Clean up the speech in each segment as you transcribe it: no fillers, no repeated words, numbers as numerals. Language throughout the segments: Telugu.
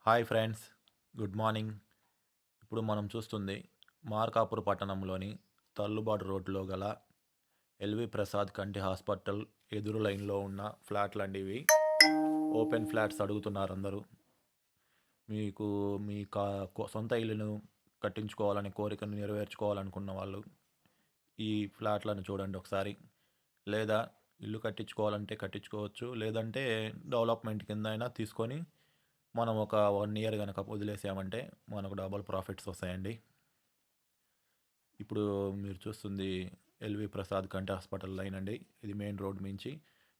Hi friends, good morning. ఇప్పుడు మనం చూస్తుంది మార్కాపూర్ పట్టణంలోని తల్లుబాటు రోడ్లో గల ఎల్వి ప్రసాద్ కంటి హాస్పిటల్ ఎదురు లైన్లో ఉన్న ఫ్లాట్లు ఇవి. ఓపెన్ ఫ్లాట్స్ అడుగుతున్నారు అందరూ. మీకు మీ సొంత ఇల్లును కట్టించుకోవాలని కోరికను నెరవేర్చుకోవాలనుకున్న వాళ్ళు ఈ ఫ్లాట్లను చూడండి ఒకసారి. లేదా ఇల్లు కట్టించుకోవాలంటే కట్టించుకోవచ్చు, లేదంటే డెవలప్మెంట్ కింద అయినా తీసుకొని మనం ఒక 1 ఇయర్ కనుక వదిలేసామంటే మనకు డబుల్ ప్రాఫిట్స్ వస్తాయండి. ఇప్పుడు మీరు చూస్తుంది ఎల్వి ప్రసాద్ కంటి హాస్పిటల్ లైన్ అండి. ఇది మెయిన్ రోడ్ నుంచి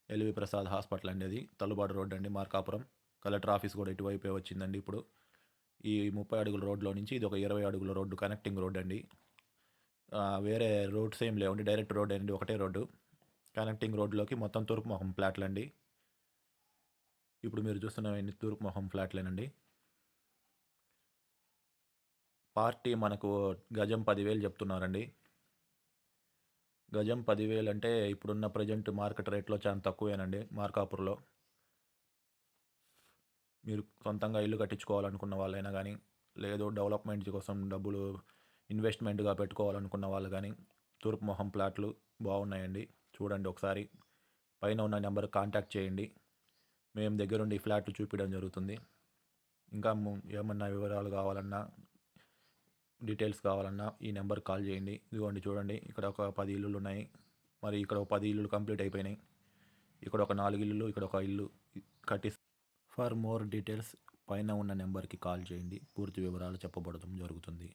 ఎల్వి ప్రసాద్ హాస్పిటల్ అండి. అది తలుబాటు రోడ్ అండి, మార్కాపురం. కలెక్టర్ ఆఫీస్ కూడా ఇటువైపే వచ్చిందండి. ఇప్పుడు ఈ 30 అడుగుల రోడ్లో నుంచి ఇది ఒక 20 అడుగుల రోడ్డు, కనెక్టింగ్ రోడ్ అండి. వేరే రోడ్స్ ఏం లేవండి, డైరెక్ట్ రోడ్ అండి, ఒకటే రోడ్డు. కనెక్టింగ్ రోడ్లోకి మొత్తం తూర్పు మొహం ఫ్లాట్లు అండి. ఇప్పుడు మీరు చూస్తున్నవన్నీ తూర్పు మొహం ఫ్లాట్లేనండి. పార్టీ మనకు గజం 10,000 చెప్తున్నారండి. గజం 10,000 అంటే ఇప్పుడున్న ప్రజెంట్ మార్కెట్ రేట్లో చాలా తక్కువేనండి మార్కాపూర్లో. మీరు సొంతంగా ఇల్లు కట్టించుకోవాలనుకున్న వాళ్ళైనా కానీ, లేదు డెవలప్మెంట్ కోసం డబ్బులు ఇన్వెస్ట్మెంట్గా పెట్టుకోవాలనుకున్న వాళ్ళు కానీ, తూర్పు మొహం ప్లాట్లు బాగున్నాయండి. చూడండి ఒకసారి. పైన ఉన్న నెంబర్కి కాంటాక్ట్ చేయండి. మేము దగ్గరుండి ఫ్లాట్లు చూపించడం జరుగుతుంది. ఇంకా ఏమన్నా వివరాలు కావాలన్నా, డీటెయిల్స్ కావాలన్నా ఈ నెంబర్కి కాల్ చేయండి. ఇదిగోండి చూడండి, ఇక్కడ ఒక 10 ఇల్లులు ఉన్నాయి. మరి ఇక్కడ ఒక 10 ఇల్లులు కంప్లీట్ అయిపోయినాయి. ఇక్కడ ఒక 4 ఇల్లులు, ఇక్కడ ఒక ఇల్లు కట్టి. ఫర్ మోర్ డీటెయిల్స్ పైన ఉన్న నెంబర్కి కాల్ చేయండి. పూర్తి వివరాలు చెప్పబడటం జరుగుతుంది.